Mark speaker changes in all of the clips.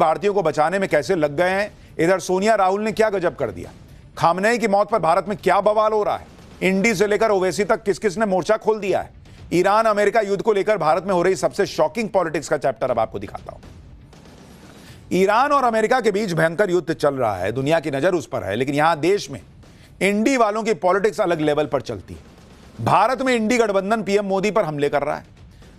Speaker 1: भारतीयों को बचाने में कैसे लग गए हैं। इधर सोनिया राहुल ने क्या गजब कर दिया। खामनेई की मौत पर भारत में क्या बवाल हो रहा है। इंडी से लेकर ओवैसी तक किस किस ने मोर्चा खोल दिया है। ईरान अमेरिका युद्ध को लेकर भारत में हो रही सबसे शॉकिंग पॉलिटिक्स का चैप्टर अब आपको दिखाता हूं। ईरान और अमेरिका के बीच भयंकर युद्ध चल रहा है, दुनिया की नजर उस पर है, लेकिन यहां देश में इंडी वालों की पॉलिटिक्स अलग लेवल पर चलती है। भारत में इंडी गठबंधन पीएम मोदी पर हमले कर रहा है।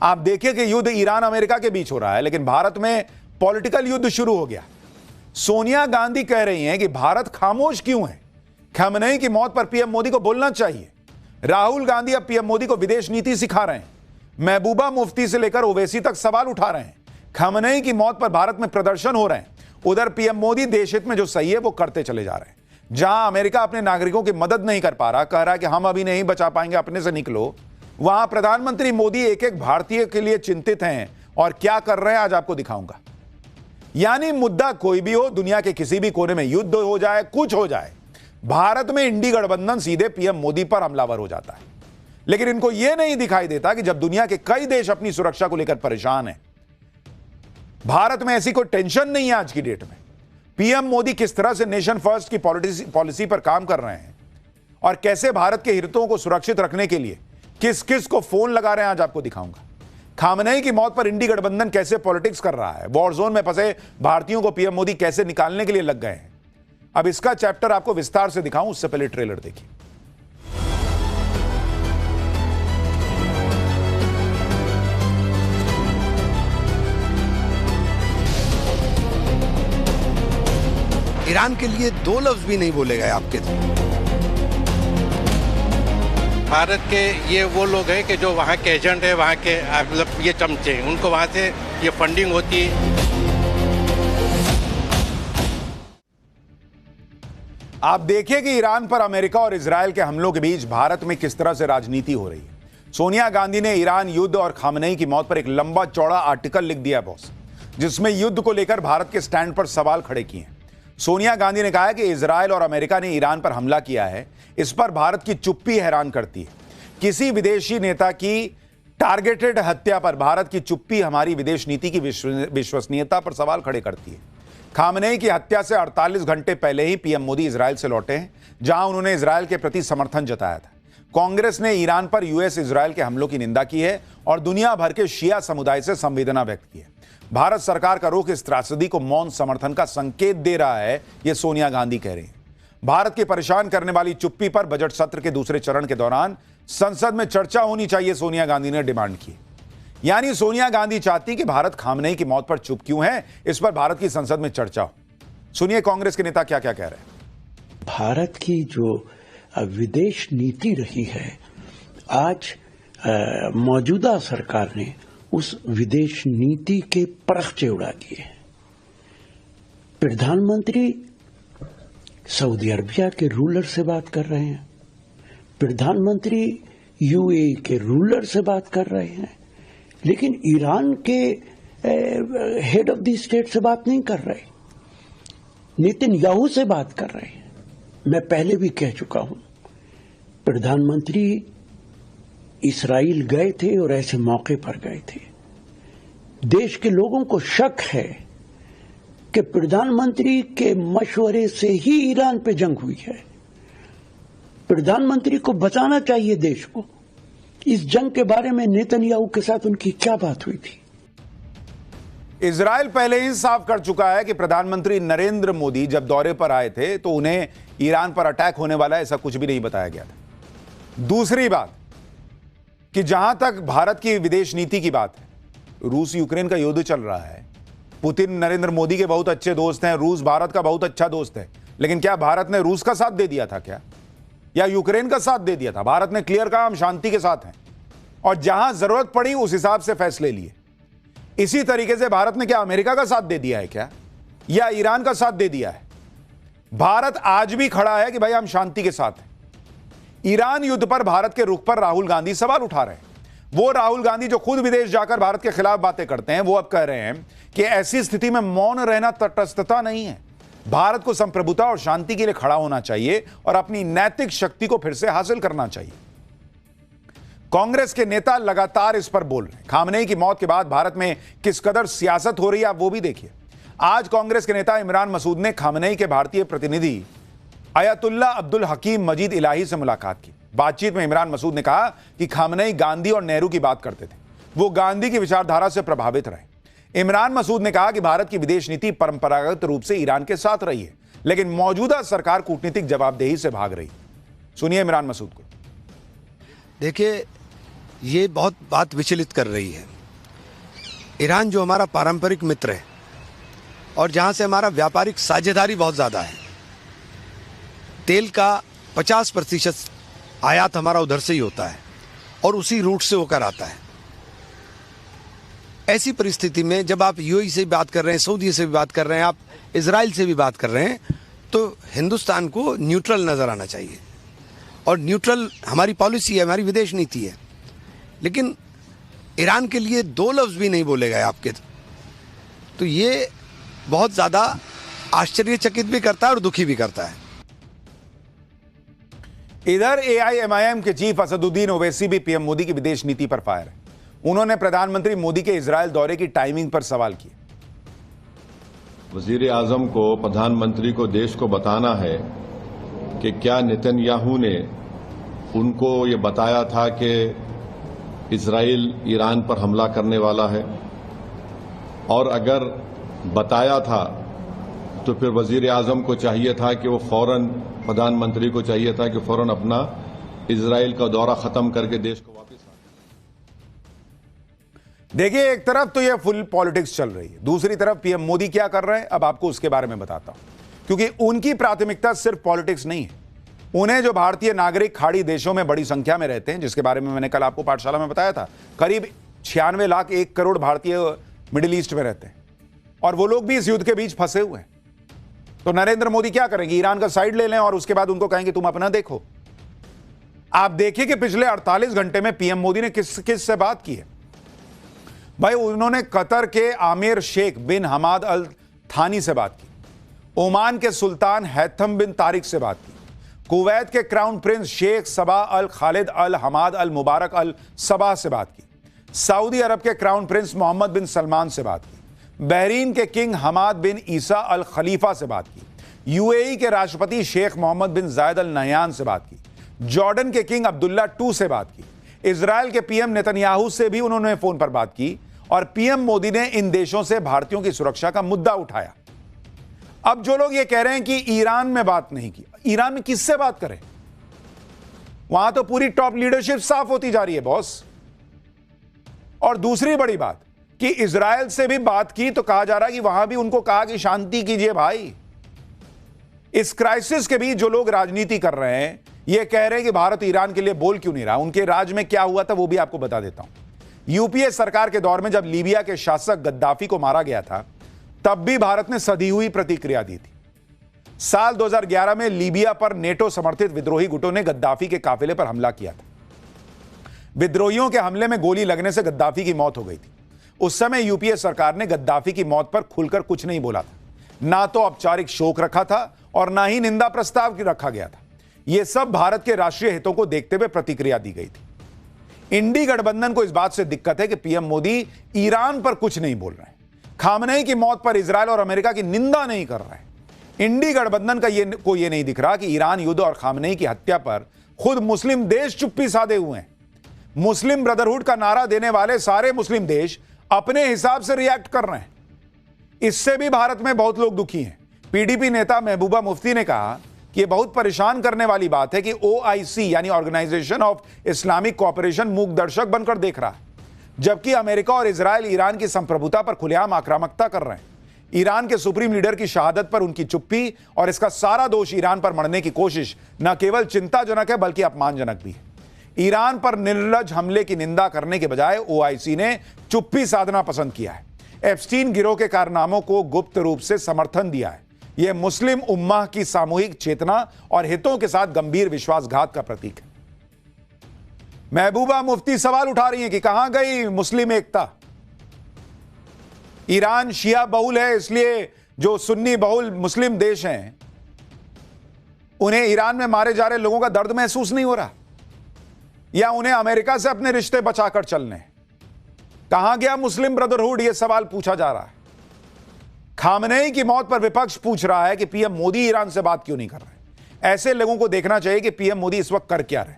Speaker 1: आप देखिए कि युद्ध ईरान अमेरिका के बीच हो रहा है, लेकिन भारत में पॉलिटिकल युद्ध शुरू हो गया। सोनिया गांधी कह रही हैं कि भारत खामोश क्यों है, खामनेई की मौत पर पीएम मोदी को बोलना चाहिए। राहुल गांधी अब पीएम मोदी को विदेश नीति सिखा रहे हैं। महबूबा मुफ्ती से लेकर ओवैसी तक सवाल उठा रहे हैं। खामनेई की मौत पर भारत में प्रदर्शन हो रहे हैं। उधर पीएम मोदी देश हित में जो सही है वो करते चले जा रहे हैं। जहां अमेरिका अपने नागरिकों की मदद नहीं कर पा रहा, कह रहा है कि हम अभी नहीं बचा पाएंगे, अपने से निकलो, वहां प्रधानमंत्री मोदी एक एक भारतीय के लिए चिंतित हैं और क्या कर रहे हैं आज आपको दिखाऊंगा। यानी मुद्दा कोई भी हो, दुनिया के किसी भी कोने में युद्ध हो जाए, कुछ हो जाए, भारत में इंडी गठबंधन सीधे पीएम मोदी पर हमलावर हो जाता है। लेकिन इनको यह नहीं दिखाई देता कि जब दुनिया के कई देश अपनी सुरक्षा को लेकर परेशान हैं, भारत में ऐसी कोई टेंशन नहीं है। आज की डेट में पीएम मोदी किस तरह से नेशन फर्स्ट की पॉलिसी पर काम कर रहे हैं और कैसे भारत के हितों को सुरक्षित रखने के लिए किस किस को फोन लगा रहे हैं आज आपको दिखाऊंगा। खामनेई की मौत पर इंडी गठबंधन कैसे पॉलिटिक्स कर रहा है, वॉर जोन में फंसे भारतीयों को पीएम मोदी कैसे निकालने के लिए लग गए हैं। अब इसका चैप्टर आपको विस्तार से दिखाऊं, उससे पहले ट्रेलर देखिए।
Speaker 2: ईरान के लिए दो लफ्ज भी नहीं बोले गए आपके।
Speaker 3: भारत के ये वो लोग हैं कि जो वहाँ के एजेंट है, वहाँ के मतलब ये चमचे, उनको वहाँ से ये फंडिंग होती है।
Speaker 1: आप देखिए कि ईरान पर अमेरिका और इजरायल के हमलों के बीच भारत में किस तरह से राजनीति हो रही है। सोनिया गांधी ने ईरान युद्ध और खामनेई की मौत पर एक लंबा चौड़ा आर्टिकल लिख दिया बॉस, जिसमें युद्ध को लेकर भारत के स्टैंड पर सवाल खड़े किए हैं। सोनिया गांधी ने कहा है कि इजरायल और अमेरिका ने ईरान पर हमला किया है, इस पर भारत की चुप्पी हैरान करती है। किसी विदेशी नेता की टारगेटेड हत्या पर भारत की चुप्पी हमारी विदेश नीति की विश्वसनीयता पर सवाल खड़े करती है। खामनेई की हत्या से 48 घंटे पहले ही पीएम मोदी इजरायल से लौटे हैं, जहां उन्होंने इजरायल के प्रति समर्थन जताया था। कांग्रेस ने ईरान पर यूएस इजरायल के हमलों की निंदा की है और दुनिया भर के शिया समुदाय से संवेदना व्यक्त की है। भारत सरकार का रुख इस त्रासदी को मौन समर्थन का संकेत दे रहा है, यह सोनिया गांधी कह रही हैं। भारत की परेशान करने वाली चुप्पी पर बजट सत्र के दूसरे चरण के दौरान संसद में चर्चा होनी चाहिए, सोनिया गांधी ने डिमांड की। यानी सोनिया गांधी चाहती कि भारत खामनेई की मौत पर चुप क्यों है, इस पर भारत की संसद में चर्चा हो। सुनिए कांग्रेस के नेता क्या क्या कह रहे हैं।
Speaker 4: भारत की जो विदेश नीति रही है, आज मौजूदा सरकार ने उस विदेश नीति के परखचे उड़ा दिए। प्रधानमंत्री सऊदी अरबिया के रूलर से बात कर रहे हैं, प्रधानमंत्री यूएई के रूलर से बात कर रहे हैं, लेकिन ईरान के हेड ऑफ द स्टेट से बात नहीं कर रहे, नेतन्याहू से बात कर रहे हैं। मैं पहले भी कह चुका हूं, प्रधानमंत्री इस्राइल गए थे और ऐसे मौके पर गए थे। देश के लोगों को शक है कि प्रधानमंत्री के मशवरे से ही ईरान पे जंग हुई है। प्रधानमंत्री को बचाना चाहिए देश को। इस जंग के बारे में नेतन्याहू के साथ उनकी क्या बात हुई थी?
Speaker 1: इजराइल पहले ही साफ कर चुका है कि प्रधानमंत्री नरेंद्र मोदी जब दौरे पर आए थे तो उन्हें ईरान पर अटैक होने वाला है, ऐसा कुछ भी नहीं बताया गया था। दूसरी बात कि जहां तक भारत की विदेश नीति की बात है, रूस यूक्रेन का युद्ध चल रहा है। पुतिन नरेंद्र मोदी के बहुत अच्छे दोस्त हैं, रूस भारत का बहुत अच्छा दोस्त है, लेकिन क्या भारत ने रूस का साथ दे दिया था क्या, या यूक्रेन का साथ दे दिया था? भारत ने क्लियर कहा हम शांति के साथ हैं और जहां जरूरत पड़ी उस हिसाब से फैसले लिए। इसी तरीके से भारत ने क्या अमेरिका का साथ दे दिया है क्या, या ईरान का साथ दे दिया है? भारत आज भी खड़ा है कि भाई हम शांति के साथ हैं। ईरान युद्ध पर भारत के रुख पर राहुल गांधी सवाल उठा रहे हैं। वो राहुल गांधी जो खुद विदेश जाकर भारत के खिलाफ बातें करते हैं, वो अब कह रहे हैं कि ऐसी स्थिति में मौन रहना तटस्थता नहीं है। भारत को संप्रभुता और शांति के लिए खड़ा होना चाहिए और अपनी नैतिक शक्ति को फिर से हासिल करना चाहिए। कांग्रेस के नेता लगातार इस पर बोल रहे हैं। खामनेई की मौत के बाद भारत में किस कदर सियासत हो रही है, आप वो भी देखिए। आज कांग्रेस के नेता इमरान मसूद ने खामनेई के भारतीय प्रतिनिधि अयतुल्ला अब्दुल हकीम मजीद इलाही से मुलाकात की। बातचीत में इमरान मसूद ने कहा कि खामनेई गांधी और नेहरू की बात करते थे, वो गांधी की विचारधारा से प्रभावित रहे। इमरान मसूद ने कहा कि भारत की विदेश नीति परंपरागत रूप से ईरान के साथ रही है, लेकिन मौजूदा सरकार कूटनीतिक जवाबदेही से भाग रही। सुनिए इमरान मसूद को।
Speaker 2: देखिए, ये बहुत बात विचलित कर रही है। ईरान जो हमारा पारंपरिक मित्र है और जहां से हमारा व्यापारिक साझेदारी बहुत ज़्यादा है, तेल का 50% आयात हमारा उधर से ही होता है और उसी रूट से होकर आता है। ऐसी परिस्थिति में जब आप यूएई से भी बात कर रहे हैं, सऊदी से भी बात कर रहे हैं, आप इजराइल से भी बात कर रहे हैं, तो हिंदुस्तान को न्यूट्रल नज़र आना चाहिए। और न्यूट्रल हमारी पॉलिसी है, हमारी विदेश नीति है। लेकिन ईरान के लिए 2 लफ्ज़ भी नहीं बोले गए आपके, तो ये बहुत ज़्यादा आश्चर्यचकित भी करता है और दुखी भी करता है।
Speaker 1: इधर एआईएमआईएम के चीफ असदुद्दीन ओवैसी भी पीएम मोदी की विदेश नीति पर फायर है। उन्होंने प्रधानमंत्री मोदी के इजरायल दौरे की टाइमिंग पर सवाल किया।
Speaker 5: वजीर आजम को, प्रधानमंत्री को देश को बताना है कि क्या नेतन्याहू ने उनको ये बताया था कि इजराइल ईरान पर हमला करने वाला है, और अगर बताया था तो फिर वजीर आजम को चाहिए था कि वो फौरन, प्रधानमंत्री को चाहिए था कि फौरन अपना इजराइल का दौरा खत्म करके देश को वापस आ।
Speaker 1: देखिए, एक तरफ तो ये फुल पॉलिटिक्स चल रही है, दूसरी तरफ पीएम मोदी क्या कर रहे हैं, अब आपको उसके बारे में बताता हूं। क्योंकि उनकी प्राथमिकता सिर्फ पॉलिटिक्स नहीं है। उन्हें जो भारतीय नागरिक खाड़ी देशों में बड़ी संख्या में रहते हैं, जिसके बारे में मैंने कल आपको पाठशाला में बताया था, करीब 96 लाख 1 करोड़ भारतीय मिडिल ईस्ट में रहते हैं, और वो लोग भी इस युद्ध के बीच फंसे हुए हैं। तो नरेंद्र मोदी क्या करेंगे? ईरान का साइड ले लें और उसके बाद उनको कहेंगे तुम अपना देखो। आप देखिए कि पिछले 48 घंटे में पीएम मोदी ने किस से बात की है। भाई, उन्होंने कतर के आमिर शेख बिन हमाद अल थानी से बात की, ओमान के सुल्तान हैथम बिन तारिक से बात की, कुवैत के क्राउन प्रिंस शेख सबा अल खालिद अल हमाद अल मुबारक अल सबा से बात की, सऊदी अरब के क्राउन प्रिंस मोहम्मद बिन सलमान से बात की, बहरीन के किंग हमाद बिन ईसा अल खलीफा से बात की, यूएई के राष्ट्रपति शेख मोहम्मद बिन जायद अल नहयान से बात की, जॉर्डन के किंग अब्दुल्ला II से बात की, इजराइल के पीएम नेतन्याहू से भी उन्होंने फोन पर बात की, और पीएम मोदी ने इन देशों से भारतीयों की सुरक्षा का मुद्दा उठाया। अब जो लोग ये कह रहे हैं कि ईरान में बात नहीं की, ईरान में किससे बात करें? वहां तो पूरी टॉप लीडरशिप साफ होती जा रही है बॉस। और दूसरी बड़ी बात कि इजराइल से भी बात की तो कहा जा रहा है कि वहां भी उनको कहा कि शांति कीजिए भाई। इस क्राइसिस के बीच जो लोग राजनीति कर रहे हैं, ये कह रहे हैं कि भारत ईरान के लिए बोल क्यों नहीं रहा। उनके राज में क्या हुआ था वो भी आपको बता देता हूं। यूपीए सरकार के दौर में जब लीबिया के शासक गद्दाफी को मारा गया था, तब भी भारत ने सधी हुई प्रतिक्रिया दी थी। साल 2011 में लीबिया पर नेटो समर्थित विद्रोही गुटों ने गद्दाफी के काफिले पर हमला किया था। विद्रोहियों के हमले में गोली लगने से गद्दाफी की मौत हो गई थी। उस समय यूपीए सरकार ने गद्दाफी की मौत पर खुलकर कुछ नहीं बोला था, ना तो औपचारिक शोक रखा था और ना ही निंदा प्रस्ताव रखा गया था। यह सब भारत के राष्ट्रीय हितों को देखते हुए प्रतिक्रिया दी गई थी। इंडी गठबंधन को इस बात से दिक्कत है कि पीएम मोदी ईरान पर कुछ नहीं बोल रहे हैं, खामनेई की मौत पर इजरायल और अमेरिका की निंदा नहीं कर रहे हैं। इंडी गठबंधन का ये नहीं दिख रहा कि ईरान युद्ध और खामनेई की हत्या पर खुद मुस्लिम देश चुप्पी साधे हुए हैं। मुस्लिम ब्रदरहुड का नारा देने वाले सारे मुस्लिम देश अपने हिसाब से रिएक्ट कर रहे हैं। इससे भी भारत में बहुत लोग दुखी हैं। पीडीपी नेता महबूबा मुफ्ती ने कहा कि यह बहुत परेशान करने वाली बात है कि ओआईसी यानी ऑर्गेनाइजेशन ऑफ इस्लामिक कोऑपरेशन मूक दर्शक बनकर देख रहा है, जबकि अमेरिका और इजरायल ईरान की संप्रभुता पर खुलेआम आक्रामकता कर रहे हैं। ईरान के सुप्रीम लीडर की शहादत पर उनकी चुप्पी और इसका सारा दोष ईरान पर मढ़ने की कोशिश न केवल चिंताजनक है बल्कि अपमानजनक भी है। ईरान पर निर्लज हमले की निंदा करने के बजाय ओआईसी ने चुप्पी साधना पसंद किया है। एप्स्टीन गिरोह के कारनामों को गुप्त रूप से समर्थन दिया है। यह मुस्लिम उम्मा की सामूहिक चेतना और हितों के साथ गंभीर विश्वासघात का प्रतीक है। महबूबा मुफ्ती सवाल उठा रही हैं कि कहां गई मुस्लिम एकता। ईरान शिया बहुल है, इसलिए जो सुन्नी बहुल मुस्लिम देश हैं उन्हें ईरान में मारे जा रहे लोगों का दर्द महसूस नहीं हो रहा, या उन्हें अमेरिका से अपने रिश्ते बचाकर चलने? कहां गया मुस्लिम ब्रदरहुड, यह सवाल पूछा जा रहा है। खामनेई की मौत पर विपक्ष पूछ रहा है कि पीएम मोदी ईरान से बात क्यों नहीं कर रहे। ऐसे लोगों को देखना चाहिए कि पीएम मोदी इस वक्त कर क्या रहे।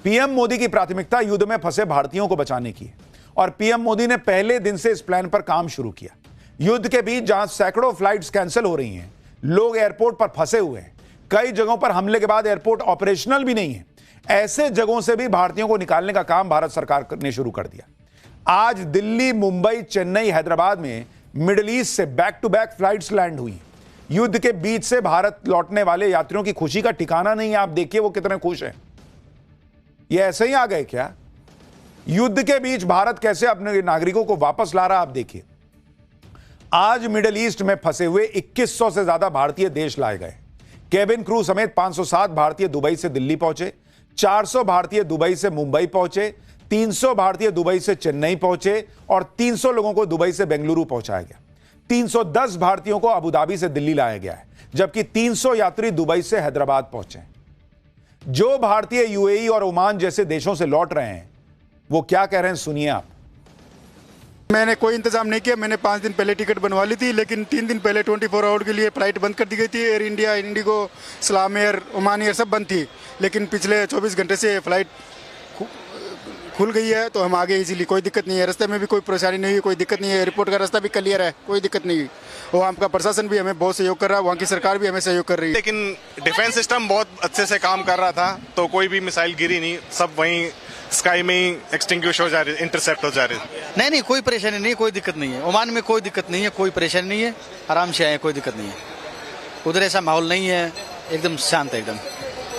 Speaker 1: पीएम मोदी की प्राथमिकता युद्ध में फंसे भारतीयों को बचाने की है और पीएम मोदी ने पहले दिन से इस प्लान पर काम शुरू किया। युद्ध के बीच जहां सैकड़ों फ्लाइट्स कैंसिल हो रही हैं, लोग एयरपोर्ट पर फंसे हुए हैं, कई जगहों पर हमले के बाद एयरपोर्ट ऑपरेशनल भी नहीं है, ऐसे जगहों से भी भारतीयों को निकालने का काम भारत सरकार ने शुरू कर दिया। आज दिल्ली, मुंबई, चेन्नई, हैदराबाद में मिडिल ईस्ट से back to back flights land हुई। युद्ध के बीच से भारत लौटने वाले यात्रियों की खुशी का ठिकाना नहीं है। आप देखिए वो कितने खुश हैं। ये ऐसे ही आ गए क्या? युद्ध के बीच भारत कैसे अपने नागरिकों को वापस ला रहा है, आप देखिए। आज मिडिल ईस्ट में फंसे हुए 2100 से ज्यादा भारतीय देश लाए गए। केबिन क्रू समेत 507 भारतीय दुबई से दिल्ली पहुंचे, 400 भारतीय दुबई से मुंबई पहुंचे, 300 भारतीय दुबई से चेन्नई पहुंचे और 300 लोगों को दुबई से बेंगलुरु पहुंचाया गया। 310 भारतीयों को अबू धाबी से दिल्ली लाया गया है, जबकि 300 यात्री दुबई से हैदराबाद पहुंचे। जो भारतीय यूएई और ओमान जैसे देशों से लौट रहे हैं वो क्या कह रहे हैं, सुनिए आप।
Speaker 6: मैंने कोई इंतजाम नहीं किया। मैंने 5 दिन पहले टिकट बनवा ली थी, लेकिन 3 दिन पहले 24 आवर के लिए फ्लाइट बंद कर दी गई थी। एयर इंडिया, इंडिगो, सलाम एयर, ओमान एयर सब बंद थी, लेकिन पिछले 24 घंटे से फ्लाइट खुल गई है, तो हम आगे इजीली, कोई दिक्कत नहीं है। रास्ते में भी कोई परेशानी नहीं हुई, कोई दिक्कत नहीं है। एयरपोर्ट का रास्ता भी क्लियर है, कोई दिक्कत नहीं हुई। वहाँ का प्रशासन भी हमें बहुत सहयोग कर रहा है, वहाँ की सरकार भी हमें सहयोग कर रही है।
Speaker 7: लेकिन डिफेंस सिस्टम बहुत अच्छे से काम कर रहा था, तो कोई भी मिसाइल गिरी नहीं, सब वहीं स्काई में ही एक्सटिंग्विश हो जा रही, इंटरसेप्ट हो जा रही।
Speaker 8: नहीं, कोई परेशानी नहीं है, कोई दिक्कत नहीं है। ओमान में कोई दिक्कत नहीं है, कोई परेशानी नहीं है, आराम से आए, कोई दिक्कत नहीं है। उधर ऐसा माहौल नहीं है, एकदम शांत है, एकदम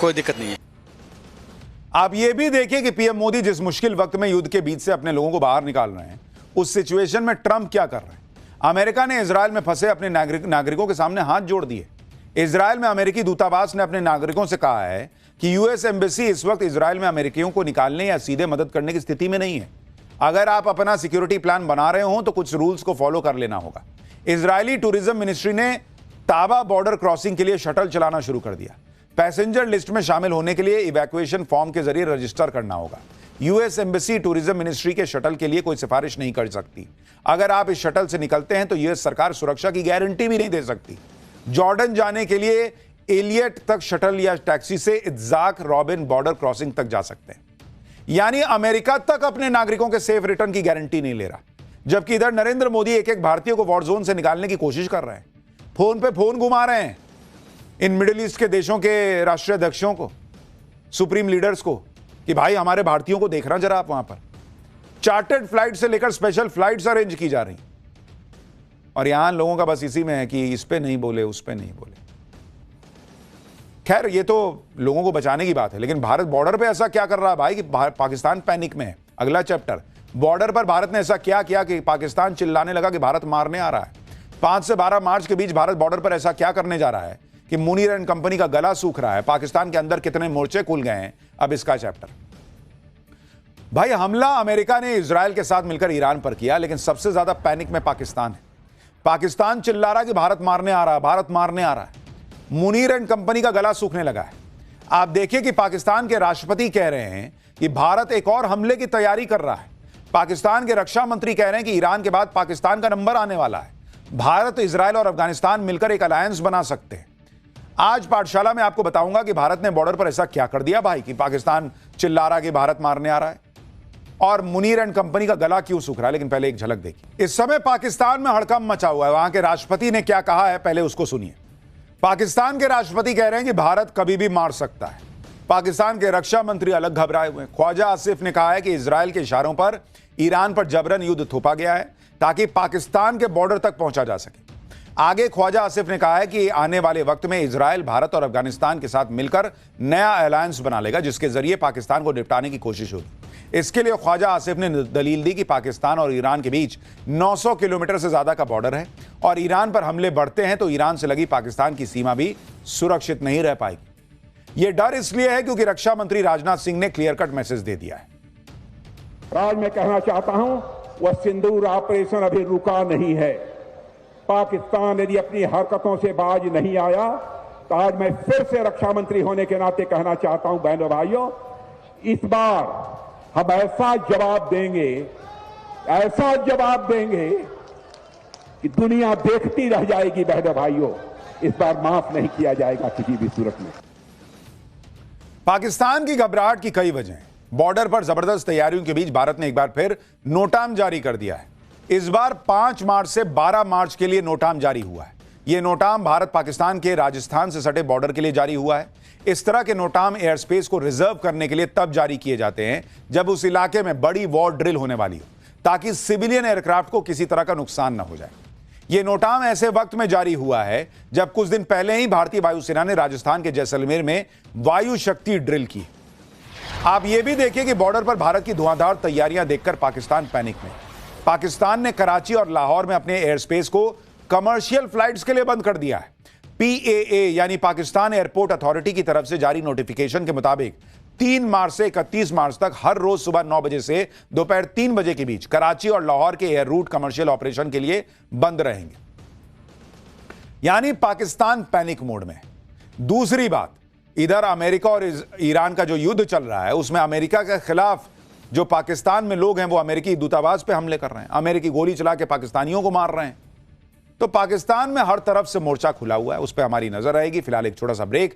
Speaker 8: कोई दिक्कत नहीं है।
Speaker 1: आप ये भी देखिए कि पीएम मोदी जिस मुश्किल वक्त में युद्ध के बीच से अपने लोगों को बाहर निकाल रहे हैं, उस सिचुएशन में ट्रंप क्या कर रहे हैं। अमेरिका ने इजरायल में फंसे अपने नागरिकों के सामने हाथ जोड़ दिए। इजरायल में अमेरिकी दूतावास ने अपने नागरिकों से कहा है कि यूएस एम्बेसी इस वक्त इजरायल में अमेरिकियों को निकालने या सीधे मदद करने की स्थिति में नहीं है। अगर आप अपना सिक्योरिटी प्लान बना रहे हो तो कुछ रूल्स को फॉलो कर लेना होगा। इजरायली टूरिज्म मिनिस्ट्री ने ताबा बॉर्डर क्रॉसिंग के लिए शटल चलाना शुरू कर दिया। पैसेंजर लिस्ट में शामिल होने के लिए इवैक्यूएशन फॉर्म के जरिए रजिस्टर करना होगा। यूएस एम्बेसी टूरिज्म मिनिस्ट्री के शटल के लिए कोई सिफारिश नहीं कर सकती। अगर आप इस शटल से निकलते हैं तो यूएस सरकार सुरक्षा की गारंटी भी नहीं दे सकती। जॉर्डन जाने के लिए एलियट तक शटल या टैक्सी से इत्जाक रॉबिन बॉर्डर क्रॉसिंग तक जा सकते हैं। यानी अमेरिका तक अपने नागरिकों के सेफ रिटर्न की गारंटी नहीं ले रहा, जबकि इधर नरेंद्र मोदी एक एक भारतीय को वॉर जोन से निकालने की कोशिश कर रहे हैं। फोन पे फोन घुमा रहे हैं इन मिडिल ईस्ट के देशों के राष्ट्रीय अध्यक्षों को, सुप्रीम लीडर्स को, कि भाई हमारे भारतीयों को देखना जरा आप। वहां पर चार्टर्ड फ्लाइट से लेकर स्पेशल फ्लाइट्स अरेंज की जा रही, और यहां लोगों का बस इसी में है कि इस पे नहीं बोले, उस पे नहीं बोले। खैर ये तो लोगों को बचाने की बात है, लेकिन भारत बॉर्डर पे ऐसा क्या कर रहा है भाई कि पाकिस्तान पैनिक में है। अगला चैप्टर, बॉर्डर पर भारत ने ऐसा क्या किया कि पाकिस्तान चिल्लाने लगा कि भारत मारने आ रहा है। 5 से 12 मार्च के बीच भारत बॉर्डर पर ऐसा क्या करने जा रहा है कि मुनीर एंड कंपनी का गला सूख रहा है। पाकिस्तान के अंदर कितने मोर्चे खुल गए हैं, अब इसका चैप्टर। भाई हमला अमेरिका ने इजरायल के साथ मिलकर ईरान पर किया, लेकिन सबसे ज्यादा पैनिक में पाकिस्तान है। पाकिस्तान चिल्ला रहा कि भारत मारने आ रहा है, भारत मारने आ रहा है। मुनीर एंड कंपनी का गला सूखने लगा है। आप देखिए कि पाकिस्तान के राष्ट्रपति कह रहे हैं कि भारत एक और हमले की तैयारी कर रहा है। पाकिस्तान के रक्षा मंत्री कह रहे हैं कि ईरान के बाद पाकिस्तान का नंबर आने वाला है। भारत, इजरायल और अफगानिस्तान मिलकर एक अलायंस बना सकते हैं। आज पाठशाला में आपको बताऊंगा कि भारत ने बॉर्डर पर ऐसा क्या कर दिया भाई कि पाकिस्तान चिल्ला रहा कि भारत मारने आ रहा है, और मुनीर एंड कंपनी का गला क्यों सूख रहा है। लेकिन पहले एक झलक देखिए। इस समय पाकिस्तान में हड़कंप मचा हुआ है। वहां के राष्ट्रपति ने क्या कहा है, पहले उसको सुनिए। पाकिस्तान के राष्ट्रपति कह रहे हैं कि भारत कभी भी मार सकता है। पाकिस्तान के रक्षा मंत्री अलग घबराए हुए हैं। ख्वाजा आसिफ ने कहा है कि इजरायल के इशारों पर ईरान पर जबरन युद्ध थोपा गया है ताकि पाकिस्तान के बॉर्डर तक पहुंचा जा सके। आगे ख्वाजा आसिफ ने कहा है कि आने वाले वक्त में इजरायल भारत और अफगानिस्तान के साथ मिलकर नया अलायंस बना लेगा, जिसके जरिए पाकिस्तान को निपटाने की कोशिश होगी। इसके लिए ख्वाजा आसिफ ने दलील दी कि पाकिस्तान और ईरान के बीच 900 किलोमीटर से ज्यादा का बॉर्डर है, और ईरान पर हमले बढ़ते हैं तो ईरान से लगी पाकिस्तान की सीमा भी सुरक्षित नहीं रह पाएगी। यह डर इसलिए है क्योंकि रक्षा मंत्री राजनाथ सिंह ने क्लियर कट मैसेज दे दिया है।
Speaker 9: आज मैं कहना चाहता हूं, वह सिंदूर ऑपरेशन अभी रुका नहीं है। पाकिस्तान यदि अपनी हरकतों से बाज नहीं आया तो आज मैं फिर से रक्षा मंत्री होने के नाते कहना चाहता हूं, बहनों भाइयों, इस बार हम ऐसा जवाब देंगे कि दुनिया देखती रह जाएगी। बहनों भाइयों, इस बार माफ नहीं किया जाएगा किसी भी सूरत में।
Speaker 1: पाकिस्तान की घबराहट की कई वजह हैं। बॉर्डर पर जबरदस्त तैयारियों के बीच भारत ने एक बार फिर नोटाम जारी कर दिया है। इस बार 5 मार्च से 12 मार्च के लिए नोटाम जारी हुआ है। यह नोटाम भारत पाकिस्तान के राजस्थान से सटे बॉर्डर के लिए जारी हुआ है। इस तरह के नोटाम एयर स्पेस को रिजर्व करने के लिए तब जारी किए जाते हैं जब उस इलाके में बड़ी वॉर ड्रिल होने वाली हो, ताकि सिविलियन एयरक्राफ्ट को किसी तरह का नुकसान न हो जाए। यह नोटाम ऐसे वक्त में जारी हुआ है जब कुछ दिन पहले ही भारतीय वायुसेना ने राजस्थान के जैसलमेर में वायु शक्ति ड्रिल की। आप यह भी देखिए कि बॉर्डर पर भारत की धुआंधार तैयारियां देखकर पाकिस्तान पैनिक में। पाकिस्तान ने कराची और लाहौर में अपने एयर स्पेस को कमर्शियल फ्लाइट्स के लिए बंद कर दिया है। PAA यानी पाकिस्तान एयरपोर्ट अथॉरिटी की तरफ से जारी नोटिफिकेशन के मुताबिक 3 मार्च से 31 मार्च तक हर रोज सुबह 9 बजे से दोपहर 3 बजे के बीच कराची और लाहौर के एयर रूट कमर्शियल ऑपरेशन के लिए बंद रहेंगे। यानी पाकिस्तान पैनिक मोड में। दूसरी बात, इधर अमेरिका और ईरान का जो युद्ध चल रहा है, उसमें अमेरिका के खिलाफ जो पाकिस्तान में लोग हैं वो अमेरिकी दूतावास पे हमले कर रहे हैं, अमेरिकी गोली चला के पाकिस्तानियों को मार रहे हैं। तो पाकिस्तान में हर तरफ से मोर्चा खुला हुआ है, उस पर हमारी नजर रहेगी। फिलहाल एक छोटा सा ब्रेक।